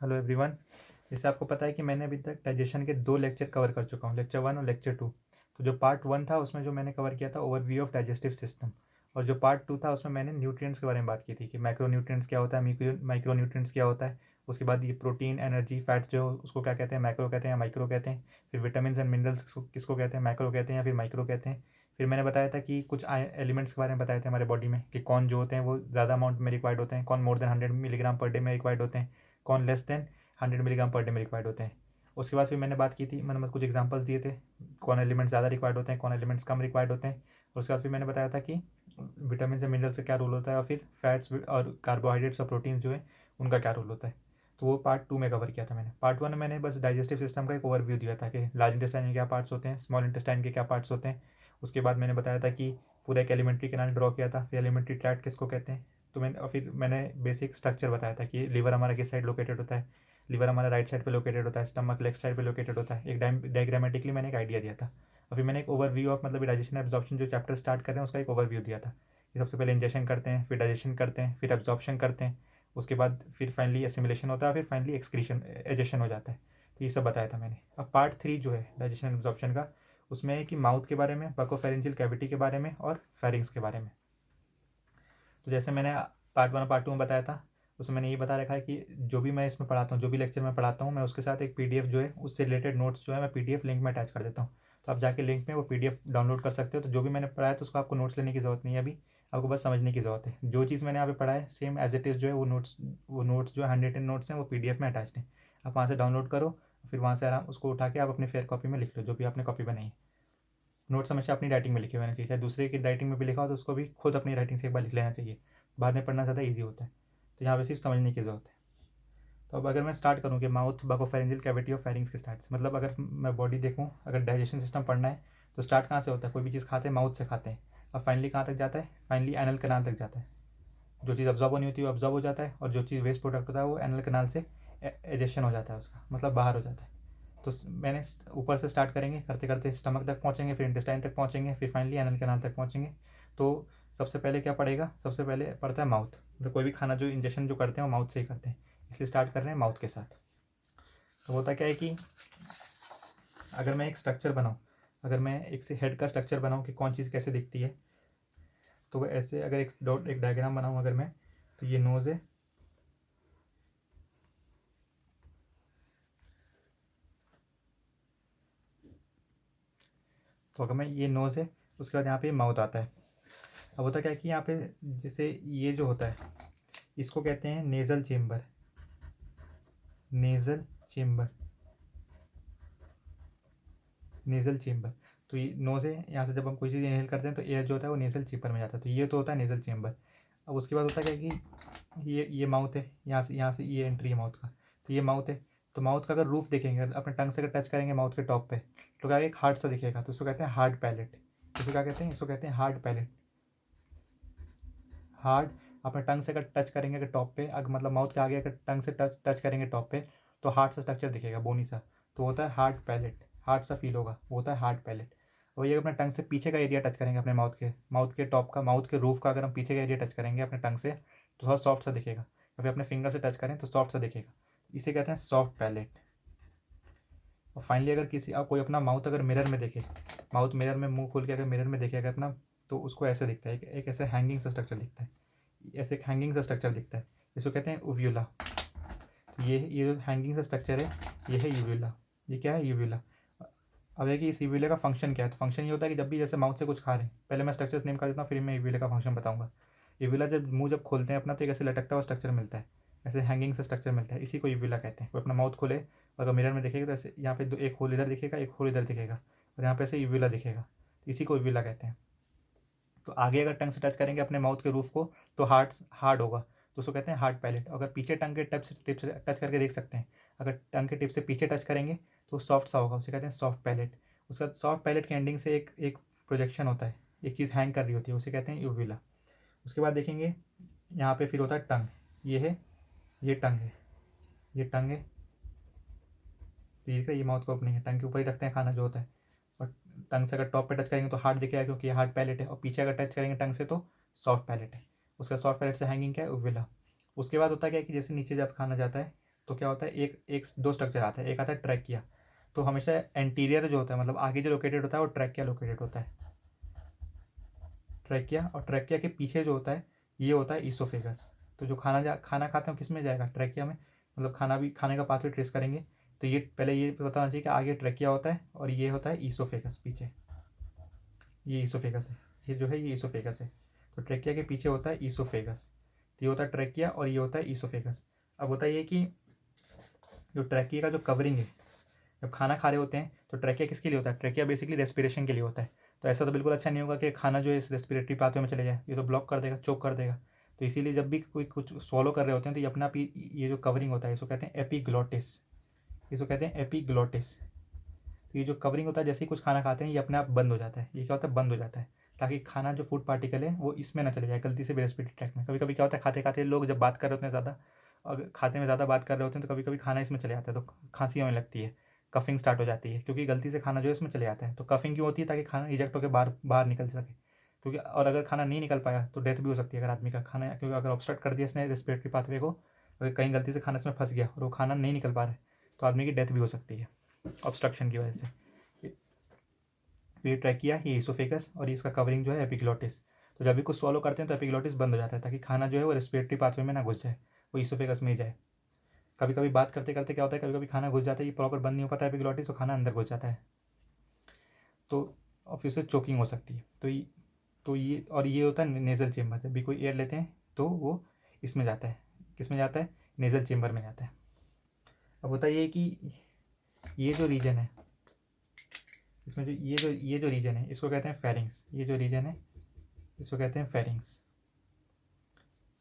Hello everyone. जैसे आपको पता है कि मैंने अभी तक डाइजेशन के 2 लेक्चर कवर कर चुका हूँ, लेक्चर 1 और लेक्चर 2। तो जो पार्ट 1 था उसमें जो मैंने कवर किया था ओवरव्यू ऑफ डाइजेस्टिव सिस्टम, और जो पार्ट 2 था उसमें मैंने न्यूट्रिएंट्स के बारे में बात की थी कि मैक्रो न्यूट्रिएंट्स क्या होता है, माइक्रो न्यूट्रिएंट्स क्या होता है। उसके बाद ये प्रोटीन, एनर्जी, फैट्स जो उसको क्या कहते हैं, मैक्रो कहते हैं या माइक्रो कहते हैं। फिर विटामिन एंड मिनरल्स किसको कहते हैं, मैक्रो कहते हैं या फिर माइक्रो कहते हैं। फिर मैंने बताया था कि कुछ एलिमेंट्स के बारे में बताए थे हमारे बॉडी में, कि कौन जो होते हैं वो ज़्यादा अमाउंट में रिक्वायर्ड होते हैं, कौन more than 100 milligram per day में रिक्वायर्ड होते हैं, कौन less than 100 milligram per day में रिक्वायर्ड होते हैं। उसके बाद फिर मैंने बात की थी, मैंने कुछ एग्जांपल्स दिए थे, कौन एलिमेंट्स ज़्यादा रिक्वायर्ड होते हैं, कौन एलिमेंट्स कम रिक्वायर्ड होते हैं। और उसके बाद फिर मैंने बताया था कि विटामिन से मिनरल्स का क्या रोल होता है, और फिर फैट्स और कार्बोहाइड्रेट्स और प्रोटीन जो है उनका क्या रोल होता है। तो वो पार्ट 2 में कवर किया था मैंने। पार्ट 1 में मैंने बस डाइजेस्टिव सिस्टम का एक ओवरव्यू दिया था कि लार्ज इंटेस्टाइन के क्या पार्ट्स होते हैं, स्मॉल इंटेस्टाइन के क्या पार्ट्स होते हैं। उसके बाद मैंने बताया था कि पूरा एक एलिमेंट्री कैनाल ड्रॉ किया था, फिर एलिमेंट्री ट्रैक्ट किसको कहते हैं। तो मैंने, और फिर मैंने बेसिक स्ट्रक्चर बताया था कि लीवर हमारा किस साइड लोकेटेड होता है। लीवर हमारा राइट साइड पे लोकेटेड होता है, स्टमक लेफ्ट साइड पे लोकेटेड होता है। एक डायग्रामेटिकली मैंने एक आइडिया दिया था। और फिर मैंने एक ओवरव्यू ऑफ मतलब डाइजेशन एब्जॉर्प्शन जो चैप्टर स्टार्ट कर रहे हैं उसका एक ओवरव्यू दिया था कि सबसे पहले इंजेशन करते हैं, फिर डाइजेशन करते हैं, फिर एब्जॉर्प्शन करते हैं, उसके बाद फिर फाइनली एसिमिलेशन होता है, फिर फाइनली एक्सक्रीशन एजेशन हो जाता है। तो ये सब बताया था मैंने। अब पार्ट 3 जो है डाइजेशन एब्जॉर्प्शन का, उसमें है कि माउथ के बारे में, बकोफेरेंजियल कैविटी के बारे में और फेरिंग्स के बारे में। तो जैसे मैंने पार्ट 1 और पार्ट 2 में बताया था, उसमें मैंने ये बता रखा है कि जो भी मैं इसमें पढ़ाता हूँ, जो भी लेक्चर मैं पढ़ाता हूँ, मैं उसके साथ एक पीडीएफ जो है उससे रिलेटेड नोट्स जो है मैं पीडीएफ लिंक में अटैच कर देता हूँ। तो आप जाके लिंक में वो पीडीएफ डाउनलोड कर सकते हो। तो जो भी मैंने पढ़ाया तो उसको आपको नोट्स लेने की ज़रूरत नहीं है अभी, आपको बस समझने की ज़रूरत है। जो चीज़ मैंने यहाँ पे पढ़ा है सेम एज इट इज़ जो है वो नोट्स जो है 100 नोट्स हैं वो पीडीएफ में अटैच हैं। आप वहाँ से डाउनलोड करो, फिर वहाँ से आराम उसको उठा के आप अपनी फेयर कॉपी में लिख लो, जो भी आपने कॉपी बनाई है। नोट्स हमेशा अपनी राइटिंग में लिखे हुए रहना चाहिए, चाहे दूसरे की राइटिंग में भी लिखा हो तो उसको भी खुद अपनी राइटिंग से एक बार लिख लेना चाहिए। बाद में पढ़ना ज़्यादा ईजी होता है। तो यहाँ पे सिर्फ समझने की ज़रूरत है। तो अब अगर मैं स्टार्ट करूँ कि माउथ बकोफेरेंजियल कैविटी और फेरिंग्स के स्टार्ट से, मतलब अगर मैं बॉडी देखूँ, अगर डाइजेशन सिस्टम पढ़ना है तो स्टार्ट कहाँ से होता है। कोई भी चीज़ खाते हैं माउथ से खाते हैं, और फाइनली कहाँ तक जाता है, फाइनली एनल कैनाल तक जाता है। जो चीज़ अब्जॉर्ब होनी होती है वो अब्जॉर्ब हो जाता है, और जो चीज़ वेस्ट प्रोडक्ट होता है वो एनल कैनाल से एजेशन हो जाता है, उसका मतलब बाहर हो जाता है। तो मैंने ऊपर से स्टार्ट करेंगे, करते करते स्टमक तक पहुँचेंगे, फिर इंटेस्टाइन तक पहुँचेंगे, फिर फाइनली एनल कैनाल तक पहुँचेंगे। तो सबसे पहले क्या पड़ेगा, सबसे पहले पड़ता है माउथ। मतलब कोई भी खाना जो इंजेक्शन जो करते हैं वो माउथ से ही करते हैं, इसलिए स्टार्ट कर रहे हैं माउथ के साथ। तो होता क्या है कि अगर मैं एक स्ट्रक्चर बनाऊँ, अगर मैं एक से हेड का स्ट्रक्चर बनाऊँ कि कौन चीज़ कैसे दिखती है, तो वो ऐसे अगर एक डायग्राम बनाऊँ अगर मैं, तो ये नोज़ है, तो अगर मैं ये नोज़ है, उसके बाद यहाँ पे माउथ आता है। अब होता क्या है कि यहाँ पे जैसे ये जो होता है इसको कहते हैं nasal chamber, nasal chamber, nasal chamber. तो ये नोज़ है, यहाँ से जब हम कोई चीज़ इनहेल करते हैं तो एयर जो होता है वो नेज़ल चेम्बर में जाता है। तो ये तो होता है नेज़ल चेम्बर। अब उसके बाद होता क्या है कि ये माउथ है, यहाँ से ये एंट्री है माउथ का। तो ये माउथ है, तो माउथ का अगर रूफ देखेंगे, अपने टंग से अगर टच करेंगे माउथ के टॉप पे, तो क्या एक हार्ड सा दिखेगा, तो इसको कहते हैं हार्ड पैलेट। इसको क्या कहते हैं, इसको कहते हैं हार्ड पैलेट। हार्ड, अपने टंग से अगर टच करेंगे अगर टॉप पे, अगर मतलब माउथ के आगे अगर टंग से टच टच करेंगे टॉप पे, तो हार्ड सा स्ट्रक्चर दिखेगा, बोनी सा। तो होता है हार्ड पैलेट, हार्ड सा फील होगा, वो होता है हार्ड पैलेट। और ये अपने टंग से पीछे का एरिया टच करेंगे अपने माउथ के टॉप का, माउथ के रूफ का अगर हम पीछे का एरिया टच करेंगे अपने टंग से, तो थोड़ा सॉफ्ट सा दिखेगा। या फिर अपने फिंगर से टच करें तो सॉफ्ट सा दिखेगा, इसे कहते हैं सॉफ्ट पैलेट। और फाइनली अगर किसी आप कोई अपना माउथ अगर मिरर में देखे, माउथ मिरर में मुंह खोल के अगर मिरर में देखे अगर अपना, तो उसको ऐसे दिखता है, एक ऐसे हैंगिंग सा स्ट्रक्चर दिखता है, ऐसे एक हैंगिंग सा स्ट्रक्चर दिखता है। इसको कहते हैं उव्यूला। तो ये जो हैंगिंग सा स्ट्रक्चर है ये है यूव्यूला। ये क्या है, यूव्यूला। अब है कि इस यूव्यूला का फंक्शन क्या है। तो फंक्शन ये होता है कि जब भी जैसे माउथ से कुछ खा रहे हैं, पहले मैं स्ट्रक्चर्स नेम कर देता हूँ, फिर मैं यूव्यूला का फंक्शन बताऊँगा। यूव्यूला जब मुंह जब खोलते हैं अपना, तो एक ऐसे लटकता हुआ स्ट्रक्चर मिलता है, ऐसे हैंगिंग सा स्ट्रक्चर मिलता है, इसी को यूव्यूला कहते हैं। वो अपना माउथ खोले और अगर मिरर में देखेगा तो ऐसे यहाँ पे एक होल इधर दिखेगा, एक होल इधर दिखेगा, और यहाँ पे ऐसे यूव्यूला दिखेगा, तो इसी को यूव्यूला कहते हैं। तो आगे अगर टंग से टच करेंगे अपने माउथ के रूफ को तो हार्ड होगा, तो उसको कहते हैं हार्ड पैलेट। अगर पीछे टंग के टिप से टच करके देख सकते हैं, अगर टंग के टिप से पीछे टच करेंगे तो सॉफ्ट सा होगा, उसे कहते हैं सॉफ्ट पैलेट। उसका सॉफ्ट पैलेट के एंडिंग से एक प्रोजेक्शन होता है, एक चीज़ हैंग कर रही होती है, उसे कहते हैं यूविला। उसके बाद देखेंगे यहाँ पे फिर होता है टंग, ये है, ये टंग है, ये टंग है, ठीक है, ये माउथ का ओपनिंग है, टंग के ऊपर ही रखते हैं खाना जो होता है। और टंग से अगर टॉप पे टच करेंगे तो हार्ड दिखेगा क्योंकि ये हार्ड पैलेट है, और पीछे अगर टच करेंगे टंग से तो सॉफ्ट पैलेट है। उसका सॉफ्ट पैलेट से हैंगिंग क्या है, उविला। उसके बाद होता क्या है कि जैसे नीचे जब खाना जाता है तो क्या होता है, एक एक दो स्ट्रक्चर आता है, एक आता है ट्रैकिया। तो हमेशा एंटीरियर जो होता है, मतलब आगे जो लोकेटेड होता है वो ट्रैकिया लोकेटेड होता है, ट्रैकिया। और ट्रैकिया के पीछे जो होता है ये होता है ईसोफेगस। तो जो खाना खाते हैं किस में जाएगा, ट्रैकिया में। मतलब खाने का पाथवे ट्रेस करेंगे तो ये पहले ये बताना चाहिए कि आगे ट्रैकिया होता है और ये होता है ईसोफेगस पीछे, ये ईसोफेगस है, ये जो है ये ईसोफेगस है। तो ट्रैकिया के पीछे होता है ईसोफेगस, तो ये होता है ट्रैकिया और ये होता है ईसोफेगस। अब होता है ये कि जो ट्रैकिया का जो कवरिंग है, जब खाना खा रहे होते हैं तो ट्रैकिया किसके लिए होता है, ट्रैकिया बेसिकली रेस्पिरेशन के लिए होता है। तो ऐसा तो बिल्कुल अच्छा नहीं होगा कि खाना जो है इस रेस्पिरेटरी पाथवे में चले जाए, ये तो ब्लॉक कर देगा, चोक कर देगा। तो इसीलिए जब भी कोई कुछ swallow कर रहे होते हैं तो ये अपना ये जो कवरिंग होता है इसको कहते हैं एपिग्लोटिस, इसको कहते हैं एपिग्लोटिस। तो ये जो कवरिंग होता है जैसे ही कुछ खाना खाते हैं ये अपने आप बंद हो जाता है, ये क्या होता है, बंद हो जाता है, ताकि खाना जो फूड पार्टिकल है वो इसमें ना चले जाए गलती से भी रेस्पिरेटरी ट्रैक्ट में। कभी कभी क्या होता है, खाते खाते लोग जब बात कर रहे होते हैं ज़्यादा, और खाते में ज़्यादा बात कर रहे होते हैं तो कभी कभी खाना इसमें चले जाता है, तो खांसी होने लगती है, कफिंग स्टार्ट हो जाती है, क्योंकि गलती से खाना जो है इसमें चले जाता है। तो कफिंग क्यों होती है, ताकि खाना इजेक्ट होकर बाहर बाहर निकल सके। क्योंकि और अगर खाना नहीं निकल पाया तो डेथ भी हो सकती है अगर आदमी का खाना, क्योंकि अगर ऑब्स्ट्रक्ट कर दिया इसने रेस्पिरेटरी पाथवे को, अगर कहीं गलती से खाना इसमें फंस गया और वो खाना नहीं निकल पा रहा है तो आदमी की डेथ भी हो सकती है ऑब्स्ट्रक्शन की वजह से। तो ये ट्रैकिया, ये ईसोफेगस और इसका कवरिंग जो है एपिग्लोटिस। तो जब भी कुछ swallow करते हैं तो एपिग्लोटिस बंद हो जाता है, ताकि खाना जो है वो रेस्पिरेटरी पाथवे में ना घुस जाए, वो ईसोफेगस में ही जाए। कभी कभी बात करते करते क्या होता है, कभी कभी खाना घुस जाता है, ये प्रॉपर बंद नहीं हो पाता है एपिग्लोटिस, तो खाना अंदर घुस जाता है, तो और फिर से चोकिंग हो सकती है। तो ये और ये होता है नेज़ल चेम्बर, जब भी कोई एयर लेते हैं तो वो इसमें जाता है, किस में जाता है, नेज़ल चेम्बर में जाता है। अब होता ये कि ये जो रीजन है इसमें जो ये जो रीजन है इसको कहते हैं फेरिंग्स, ये जो रीजन है इसको कहते हैं फेरिंग्स,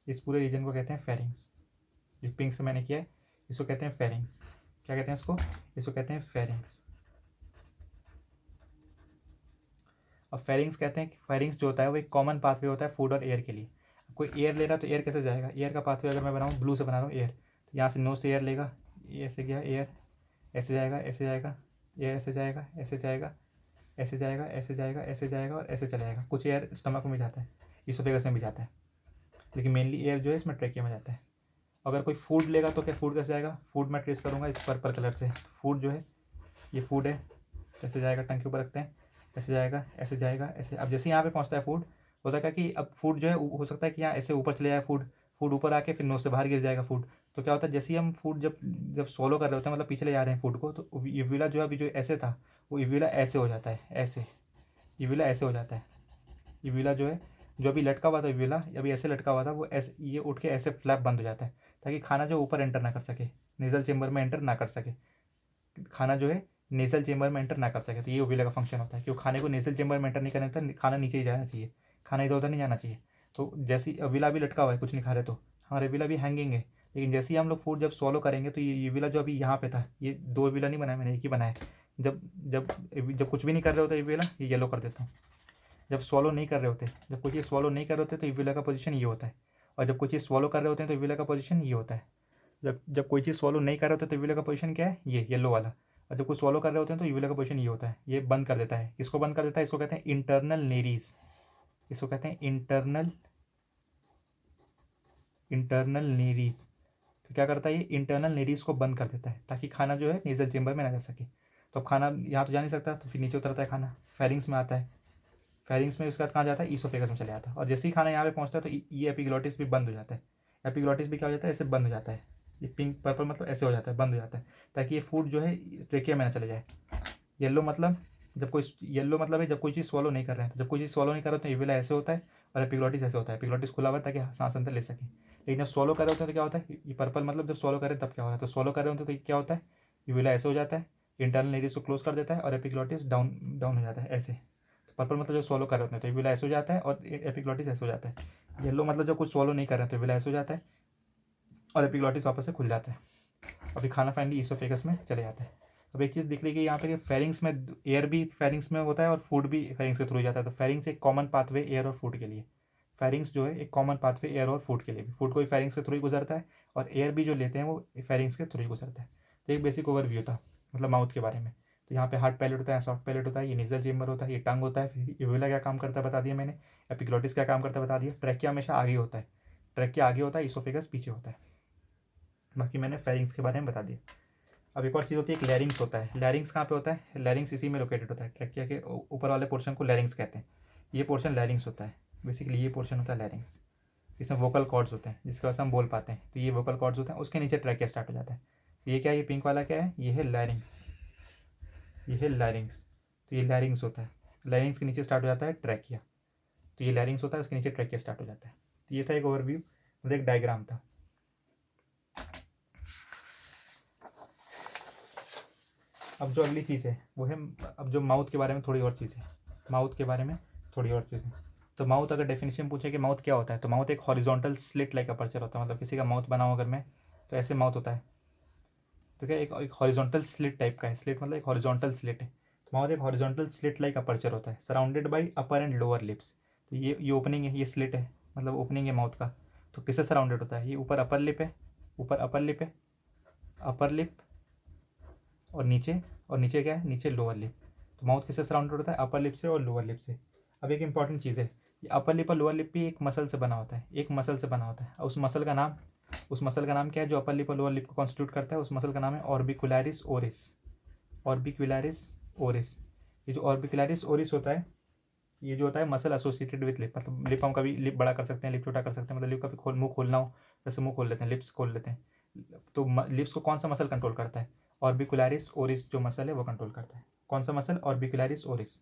इस पूरे रीजन को कहते हैं फेरिंग्स। जो पिंक से मैंने किया है इसको कहते हैं फेरिंग्स। क्या कहते हैं इसको कहते हैं फेरिंग्स। और फेरिंग्स कहते हैं कि फेरिंग्स जो होता है वो एक कॉमन पाथवे होता है फूड और एयर के लिए। कोई एयर ले रहा है तो एयर कैसे जाएगा, एयर का पाथवे अगर मैं बनाऊँ, ब्लू से बना रहा हूँ एयर, तो यहाँ से नोज से एयर लेगा, ये ऐसे गया एयर, ऐसे जाएगा, ऐसे जाएगा, एयर ऐसे जाएगा, ऐसे जाएगा, ऐसे जाएगा, ऐसे जाएगा, ऐसे जाएगा और ऐसे चला जाएगा। कुछ एयर स्टमक में भी जाता है, इसोफेगस में भी जाता है, लेकिन मेनली एयर जो है इसमें ट्रैकिया में जाता है। अगर कोई फूड लेगा तो क्या फूड कैसे जाएगा, फूड मैं ट्रेस करूँगा इस पर्पल कलर से। फूड जो है ये फूड है, कैसे जाएगा, टंग के ऊपर रखते हैं, ऐसे जाएगा, ऐसे जाएगा, ऐसे। अब जैसे यहाँ पे पहुँचता है फूड, होता है क्या कि अब फूड जो है हो सकता है कि यहाँ ऐसे ऊपर चले जाए फूड, फूड ऊपर आके फिर नोज से बाहर गिर जाएगा फूड। तो क्या होता है, जैसे ही हम फूड जब जब swallow कर रहे होते हैं, मतलब पीछे ले जा रहे हैं फूड को, तो यूविला जो अभी जो ऐसे था वो यूविला ऐसे हो जाता है, ऐसे यूविला ऐसे हो जाता है। यूविला जो है जो अभी लटका हुआ था, यूविला अभी ऐसे लटका हुआ था, वो ऐसे ये उठ के ऐसे फ्लैप बंद हो जाता है, ताकि खाना जो ऊपर एंटर ना कर सके, नेजल चेम्बर में एंटर ना कर सके, खाना जो है नेसल चेम्बर में एंटर ना कर सके। तो ये ओविला का फंक्शन होता है, क्योंकि खाने को नेसल चेम्बर में एंटर नहीं करना था, खाना नीचे ही जाना चाहिए, खाना इधर उधर नहीं जाना चाहिए। तो जैसे ओविला भी लटका हुआ है, कुछ नहीं खा रहे, तो हमारे ओविला भी हैंगिंग है, लेकिन जैसे ही हम लोग फूड जब swallow करेंगे तो ये ओविला जो अभी यहाँ पे था, ये दो ओविला नहीं बनाया मैंने, एक ही बनाया। जब जब जब कुछ भी नहीं कर रहे होते ओविला, ये येलो कर देता हूँ। जब swallow नहीं कर रहे होते, जब कोई चीज़ swallow नहीं कर रहे होते तो ओविला का पोजीशन ये होता है, और जब कोई चीज़ swallow कर रहे होते हैं तो ओविला का पोजीशन ये होता है। जब जब कोई चीज़ swallow नहीं कर रहे होते तो यूविला का पोजीशन क्या है, ये येलो वाला। और जब कुछ swallow कर रहे होते हैं तो यूविला का पोजीशन ये होता है, ये बंद कर देता है। इसको बंद कर देता है, इसको कहते हैं इंटरनल नेरीज, इसको कहते हैं इंटरनल नेरीज। तो क्या करता है, ये इंटरनल नेरीज को बंद कर देता है, ताकि खाना जो है नेजल चेम्बर में ना जा सके। तो अब खाना यहाँ तो जा नहीं सकता, तो फिर नीचे उतरता है खाना, फेरिंग्स में आता है, फेरिंग्स में उसके बाद कहाँ जाता है, ईसोफेगस में चले जाता है। और जैसे ही खाना यहाँ पे पहुँचता है तो ये एपिग्लोटिस भी बंद हो जाता है, एपिग्लोटिस भी क्या हो जाता है, ऐसे बंद हो जाता है। ये पिंक पर्पल मतलब ऐसे हो जाता है, बंद हो जाता है, ताकि ये फूड जो है ट्रेकिया में ना चले जाए। येलो मतलब येलो मतलब है जब कोई चीज़ swallow नहीं कर रहे हैं, तो जब कोई चीज़ swallow नहीं कर रहे हो तो यूविला ऐसे होता है और एपिग्लोटिस ऐसे होता है। एपिग्लोटिस खुला हुआ है ताकि सांस अंदर ले सके। लेकिन जब swallow कर रहे होते हैं तो क्या होता है, ये पर्पल मतलब जब swallow करें तब क्या हो रहा है, तो swallow कर रहे होते हैं तो क्या होता है, यूविला ऐसे हो जाता है, इंटरनल एरिया को क्लोज कर देता है और एपिग्लोटिस डाउन डाउन हो जाता है ऐसे। तो पर्पल मतलब जब swallow कर रहे होते हैं तो यूविला ऐसे हो जाता है और एपिग्लोटिस ऐसे हो जाता है। येलो मतलब जब कुछ swallow नहीं कर रहे हैं तो यूविला ऐसे हो जाता है और एपिग्लोटिस वापस से खुल जाता है। अभी खाना फाइनली ईसोफेगस में चले जाता है। अब एक चीज़ दिख रही है यहाँ पे कि फेरिंग्स में एयर भी फेरिंग्स में होता है और फूड भी फेरिंग्स के थ्रू जाता है। तो फेरिंग्स एक कॉमन पाथवे एयर और फूड के लिए, फेरिंग्स जो है एक कॉमन पाथवे एयर और फूड के लिए भी, फूड को भी फेरिंग्स के थ्रू ही गुजरता है और एयर भी जो लेते हैं वो फेरिंग्स के थ्रू ही गुजरता है। तो एक बेसिक ओवरव्यू था मतलब माउथ के बारे में। तो यहाँ पे हार्ड पैलेट होता है, सॉफ्ट पैलेट होता है, ये नेजल चेम्बर होता है, ये टंग होता है, फिर यूविला क्या काम करता है बता दिया मैंने, एपिग्लोटिस क्या काम करता है बता दिया, ट्रैकिया हमेशा आगे होता है, ट्रैकिया आगे होता है, ईसोफेगस पीछे होता है। बाकी मैंने फेरिंग्स के बारे में बता दिया। अब एक और चीज़ होती है, एक लैरिंग्स होता है। लैरिंग्स कहाँ पे होता है? लैरिंग्स इसी में लोकेटेड होता है, ट्रैकिया के ऊपर वाले पोर्शन को लैरिंग्स कहते हैं। ये पोर्शन लैरिंग्स होता है, बेसिकली ये पोर्शन होता है लैरिंग्स। इसमें वोकल कॉर्ड्स होते हैं जिसकी वजह से हम बोल पाते हैं, तो ये वोकल कॉर्ड्स होते हैं, उसके नीचे ट्रैकिया स्टार्ट हो जाता है। ये क्या है? ये पिंक वाला क्या है? ये है लैरिंग्स, ये है लैरिंग्स। तो ये लैरिंग्स होता है, लैरिंग्स के नीचे स्टार्ट हो जाता है ट्रैकिया। तो ये लैरिंग्स होता है, उसके नीचे ट्रैकिया स्टार्ट हो जाता है। तो ये था एक ओवरव्यू, मतलब एक डायग्राम था। अब जो अगली चीज़ है वो है, अब जो माउथ के बारे में थोड़ी और चीज़ है, माउथ के बारे में थोड़ी और चीज़ है। तो माउथ अगर डेफिनेशन पूछे कि माउथ क्या होता है, तो माउथ एक हॉरिजॉन्टल स्लिट लाइक अपर्चर होता है। मतलब किसी का माउथ बना हो अगर मैं, तो ऐसे माउथ होता है। तो क्या एक हॉरिजॉन्टल स्लिट टाइप का है, स्लिट मतलब एक हॉरिजॉन्टल स्लिट है। तो माउथ एक हॉरिजॉन्टल स्लिट लाइक अपर्चर होता है, surrounded by upper and lower lips. तो ये ओपनिंग है, ये स्लिट है, मतलब ओपनिंग है माउथ का। तो किससे सराउंडेड होता है? ये ऊपर अपर लिप है, ऊपर अपर लिप है, अपर लिप और नीचे क्या है? नीचे लोअर लिप। तो माउथ किससे सराउंडेड होता है? अपर लिप से और लोअर लिप से। अब एक इंपॉर्टेंट चीज़ है, ये अपर लिप और लोअर लिप भी एक मसल से बना होता है, एक मसल से बना होता है। उस मसल का नाम क्या है जो अपर लिप और लोअर लिप को कॉन्स्टिट्यूट करता है? उस मसल का नाम है ऑर्बिकुलरिस ओरिस, ऑर्बिकुलरिस ओरिस। ये जो ऑर्बिकुलरिस ओरिस होता है, ये जो होता है मसल एसोसिएटेड विथ लिप। मतलब लिप हम कभी लिप बड़ा कर सकते हैं, लिप छोटा कर सकते हैं, मतलब लिप कभी मुंह खोलना हो जैसे मुंह खोल लेते हैं, लिप्स खोल लेते हैं। तो लिप्स को कौन सा मसल कंट्रोल करता है? ऑर्बिकुलरिस ओरिस जो मसल है वो कंट्रोल करता है। कौन सा मसल? ऑर्बिकुलरिस ओरिस।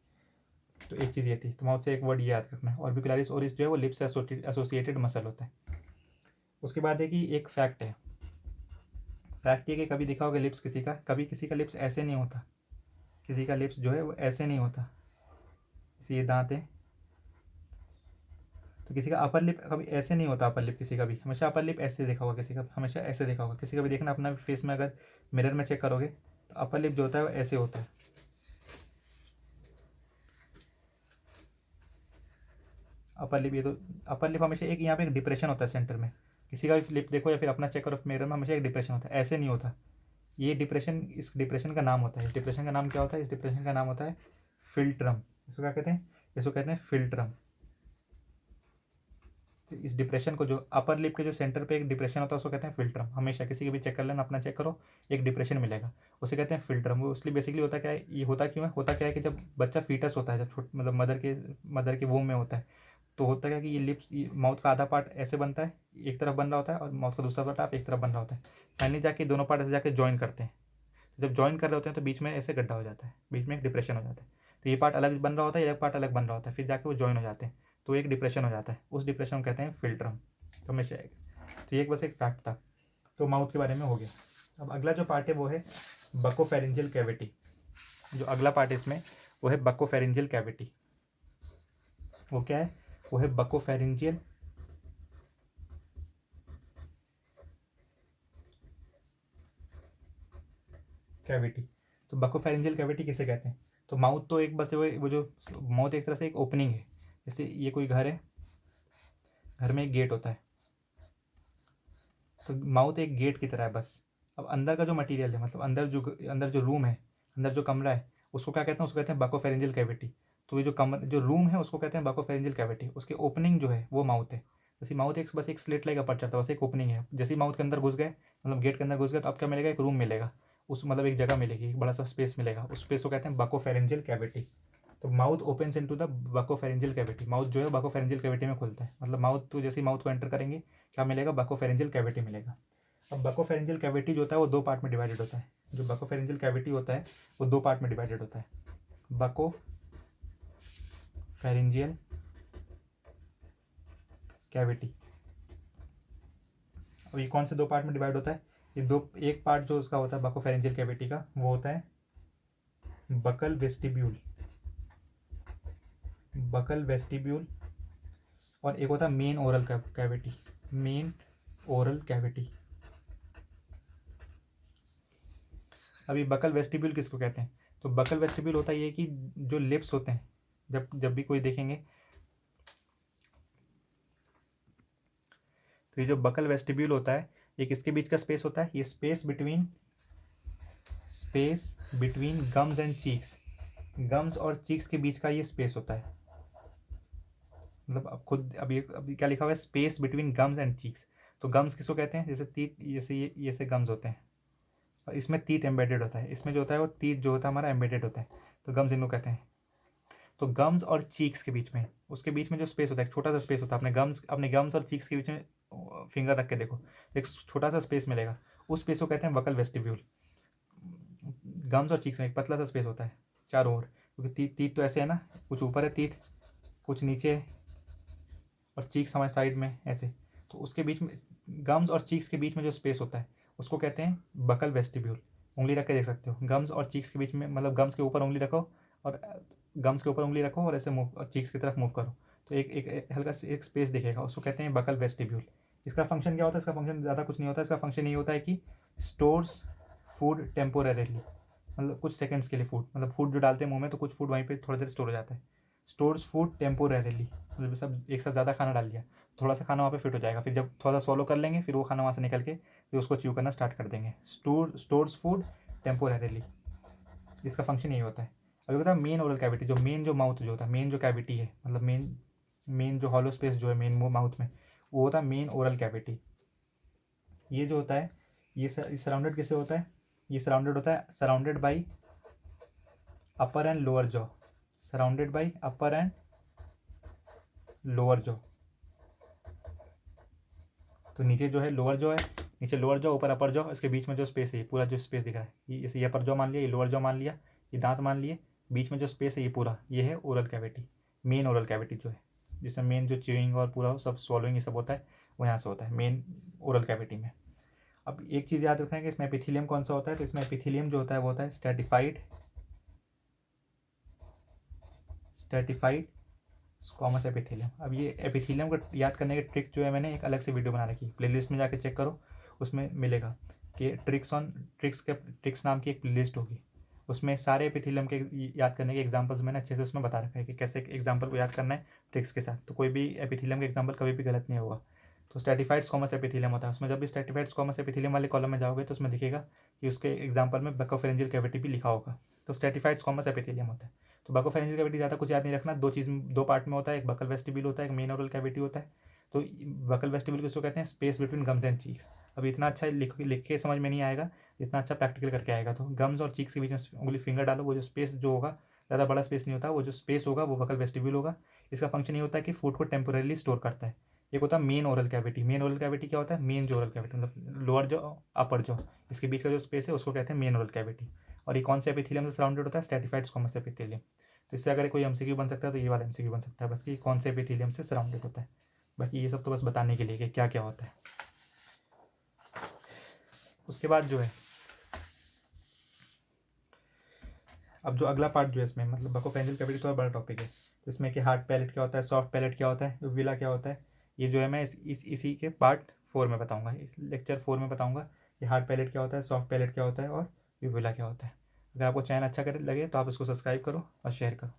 तो एक चीज़ ये थी, तो माउथ से एक वर्ड ये याद रखना है, ऑर्बिकुलरिस ओरिस जो है वो लिप्स से एसोसिएटेड मसल होता है। उसके बाद है कि एक फैक्ट है, फैक्ट ये कि कभी देखा होगा लिप्स किसी का लिप्स ऐसे नहीं होता, किसी का लिप्स जो है वो ऐसे नहीं होता। जैसे ये दांत है, तो किसी का अपर लिप कभी ऐसे नहीं होता, अपर लिप किसी का भी हमेशा अपर लिप ऐसे देखा होगा, किसी का हमेशा ऐसे देखा होगा। किसी का भी देखना अपना फेस में, अगर मिरर में चेक करोगे तो अपर लिप जो होता है वो ऐसे होता है। अपर लिप, ये तो अपर लिप हमेशा एक यहाँ पे एक डिप्रेशन होता है सेंटर में। किसी का भी लिप देखो या फिर अपना चेक करो मिरर में, हमेशा एक डिप्रेशन होता है, ऐसे नहीं होता। ये डिप्रेशन, इस डिप्रेशन का नाम होता है, इस डिप्रेशन का नाम क्या होता है? इस डिप्रेशन का नाम होता है फिल्ट्रम। इसको क्या कहते हैं? इसको कहते हैं फिल्ट्रम। तो इस डिप्रेशन को, जो अपर लिप के जो सेंटर पे एक डिप्रेशन होता है उसको कहते हैं फिल्ट्रम। हमेशा किसी के भी चेक कर लेना, अपना चेक करो, एक डिप्रेशन मिलेगा, उसे कहते हैं फिल्ट्रम। वो इसलिए बेसिकली होता क्या है, ये होता क्यों है? होता क्या है कि जब बच्चा फीटस होता है, जब छोट मतलब मदर के वूम में होता है, तो होता क्या है कि ये लिप्स, माउथ का आधा पार्ट ऐसे बनता है, एक तरफ बन रहा होता है, और माउथ का दूसरा पार्ट आप एक तरफ बन रहा होता है। फाइनली जाके दोनों पार्ट ऐसे जाके ज्वाइन करते हैं। जब ज्वाइन कर रहे होते हैं तो बीच में ऐसे गड्ढा हो जाता है, बीच में एक डिप्रेशन हो जाता है। तो ये पार्ट अलग बन रहा होता है, ये पार्ट अलग बन रहा होता है, फिर जाके वो ज्वाइन हो जाते हैं, तो एक डिप्रेशन हो जाता है। उस डिप्रेशन को कहते हैं फिल्ट्रम। तो हमेशा तो ये एक बस एक फैक्ट था। तो माउथ के बारे में हो गया। अब अगला जो पार्ट है वो है बकोफेरिंजियल कैविटी। जो अगला पार्ट है इसमें वो है बकोफेरिंजियल कैविटी। वो क्या है? वो है बकोफेरिंजियल कैविटी। तो बकोफेरिंजियल कैविटी किसे कहते हैं? तो माउथ तो एक बस वो जो माउथ एक तरह से एक ओपनिंग है। जैसे ये कोई घर है, घर में एक गेट होता है, तो माउथ एक गेट की तरह है बस। अब अंदर का जो मटेरियल है, मतलब अंदर जो रूम है, अंदर जो कमरा है, उसको क्या कहते हैं? उसको कहते हैं बकोफेरिंजियल कैविटी। तो ये जो रूम है उसको कहते हैं बकोफेरिंजियल कैविटी। उसके ओपनिंग जो है वो माउथ है। जैसे माउथ एक बस एक स्लिट लाइक अपर्चर था, बस एक ओपनिंग है। जैसे माउथ के अंदर घुस गए, मतलब गेट के अंदर घुस गए, तो अब क्या मिलेगा? एक रूम मिलेगा, उस मतलब एक जगह मिलेगी, एक बड़ा सा स्पेस मिलेगा, उस स्पेस को कहते हैं बकोफेरिंजियल कैविटी। तो mouth opens into the buccopharyngeal cavity. Mouth जो है बकोफेरिंजियल कैविटी में खुलता है, मतलब माउथ तो जैसे माउथ को एंटर करेंगे क्या मिलेगा? बकोफेरिंजियल कैविटी मिलेगा। अब बकोफेरिंजियल कैविटी जो होता है वो दो पार्ट में डिवाइडेड होता है। जो बकोफेरिंजियल कैविटी होता है वो दो पार्ट में डिवाइडेड होता है। बकोफेरिंजियल कैविटी, अब ये कौन से दो पार्ट में डिवाइड होता है? ये दो, एक पार्ट जो उसका होता है बकोफेरिंजियल कैविटी का, वो होता है बकल वेस्टिब्यूल, बकल वेस्टिब्यूल। और एक होता है main oral cavity, main oral cavity. अभी बकल वेस्टिब्यूल किसको कहते हैं? तो बकल वेस्टिब्यूल होता है ये कि जो लिप्स होते हैं, जब भी कोई देखेंगे, तो ये जो बकल वेस्टिब्यूल होता है, ये किसके बीच का स्पेस होता है? ये space between gums and cheeks, gums और चीक्स के बीच का ये स्पेस होता है। मतलब अब खुद अभी क्या लिखा हुआ है? Space between gums and cheeks. तो गम्स किसको कहते हैं, जैसे तीत, ये से गम्स होते हैं, और इसमें तीत एम्बेडेड होता है, इसमें जो होता है वो तीत जो होता है हमारा एम्बेडेड होता है, तो गम्स इनको कहते हैं। तो गम्स और चीक्स के बीच में, उसके बीच में जो स्पेस होता है, एक छोटा सा स्पेस होता है, अपने गम्स और चीक्स के बीच में फिंगर रख के देखो, एक छोटा सा स्पेस मिलेगा, उस स्पेस को कहते हैं बकल वेस्टिब्यूल। गम्स और चीक्स में एक पतला सा स्पेस होता है चारों ओर, क्योंकि तीत तो ऐसे है ना, कुछ ऊपर है तीत, कुछ नीचे है, और चीक्स हमारे साइड में ऐसे, तो उसके बीच में गम्स और चीक्स के बीच में जो स्पेस होता है उसको कहते हैं बकल वेस्टिब्यूल। उंगली रख के देख सकते हो, गम्स और चीक्स के बीच में, मतलब गम्स के ऊपर उंगली रखो और गम्स के ऊपर उंगली रखो और ऐसे मूव, और चीक्स की तरफ मूव करो, तो एक हल्का सा एक स्पेस दिखेगा, उसको कहते हैं बकल वेस्टिब्यूल। इसका फंक्शन क्या होता है, इसका फंक्शन ज़्यादा कुछ नहीं होता, इसका फंक्शन ये होता है कि स्टोर्स फूड टेम्पोरेरीली, मतलब कुछ सेकंड्स के लिए फूड, मतलब फूड जो डालते हैं मुंह में तो कुछ फूड वहीं पे थोड़ी देर स्टोर हो जाता है। स्टोर्स फूड टेम्पोरेरीली, मतलब सब एक साथ ज़्यादा खाना डाल लिया, थोड़ा सा खाना वहाँ पे फिट हो जाएगा, फिर जब थोड़ा सा सॉलो कर लेंगे फिर वो खाना वहाँ से निकल के फिर उसको च्यू करना स्टार्ट कर देंगे। स्टोर्स फूड टेम्पोरेरीली, इसका फंक्शन यही होता है। अभी होता है मेन ओरल कैविटी, जो मेन जो माउथ जो होता है, मेन जो कैविटी है, मतलब मेन जो हॉलो स्पेस जो है मेन माउथ में, वो होता है मेन ओरल कैविटी। ये जो होता है ये सराउंडेड किससे होता है, ये सराउंडेड होता है, surrounded by upper and lower jaw, surrounded by upper and lower jaw. तो नीचे जो है लोअर जॉ है, नीचे लोअर जॉ, ऊपर अपर जॉ, इसके बीच में जो स्पेस है, ये पूरा जो स्पेस दिख रहा है, ये अपर जॉ मान लिया, ये लोअर जॉ मान लिया, ये दांत मान लिए, बीच में जो स्पेस है ये पूरा, ये है oral cavity, main oral cavity जो है, जिसमें मेन जो च्यूइंग और पूरा सब स्वॉलोइंग ये सब होता है वो यहाँ से होता है मेन ओरल कैविटी में। अब एक चीज़ याद रखें कि इसमें एपिथेलियम कौन सा होता है, तो इसमें एपिथेलियम जो होता है वो होता है स्ट्रेटिफाइड स्क्वामस एपिथेलियम। अब ये एपिथेलियम को याद करने की ट्रिक जो है मैंने एक अलग से वीडियो बना रखी है, प्लेलिस्ट में जाके चेक करो, उसमें मिलेगा कि ट्रिक्स नाम की एक प्लेलिस्ट होगी, उसमें सारे एपिथेलियम के याद करने के एग्जांपल्स मैंने अच्छे से उसमें बता रखा है कि कैसे एग्जांपल को याद करना है ट्रिक्स के साथ, तो कोई भी एपिथेलियम का एग्जांपल कभी भी गलत नहीं होगा। तो स्ट्रेटिफाइड स्क्वामस एपिथेलियम होता है, उसमें जब भी स्ट्रेटिफाइड स्क्वामस एपिथेलियम वाले कॉलम में जाओगे तो उसमें दिखेगा कि उसके एग्जांपल में बकोफेरेंजियल कैविटी भी लिखा होगा, तो स्ट्रेटिफाइड स्क्वामस एपिथेलियम होता है। तो बकोफेरेंजियल कैविटी ज़्यादा कुछ याद नहीं रखना, दो पार्ट में होता है, एक बकल वेस्टिब्यूल होता है, एक मेन ओरल कैविटी होता है। तो बकल वेस्टिब्यूल किसको कहते हैं, space between gums and cheeks. अब इतना अच्छा लिख के समझ में नहीं आएगा, इतना अच्छा प्रैक्टिकल करके आएगा। तो गम्स और चीक्स के बीच में उंगली फिंगर डालो, वो जो स्पेस जो होगा ज़्यादा बड़ा स्पेस नहीं होता, वो जो स्पेस होगा वो बकल वेस्टिब्यूल होगा। इसका फंक्शन ये होता है कि फूड को टेम्पोरेली स्टोर करता है। एक होता है main oral cavity, main oral cavity क्या होता है, मेन जो ओरल कैविटी मतलब लोअर जो अपर जो, इसके बीच का जो स्पेस है उसको कहते हैं मेन ओरल कैविटी। और ये कौन से एपिथेलियम से सराउंडेड होता है, स्ट्रेटिफाइड स्क्वामस एपिथेलियम। तो इससे अगर कोई एमसीक्यू बन सकता है तो ये वाला एमसीक्यू बन सकता है, बस कि कौन से एपिथेलियम से सराउंडेड होता है। बाकी ये सब तो बस बताने के लिए कि क्या क्या होता है। उसके बाद जो है अब जो अगला पार्ट जो है इसमें, मतलब बकोफेरेंजियल कैविटी तो बड़ा टॉपिक है, तो इसमें कि हार्ड पैलेट क्या होता है, सॉफ्ट पैलेट क्या होता है, विला क्या होता है, ये जो है मैं इसी के पार्ट 4 में बताऊंगा, इस लेक्चर 4 में बताऊंगा कि हार्ड पैलेट क्या होता है, सॉफ्ट पैलेट क्या होता है और विला क्या होता है। अगर आपको चैनल अच्छा कर लगे तो आप इसको सब्सक्राइब करो और शेयर करो।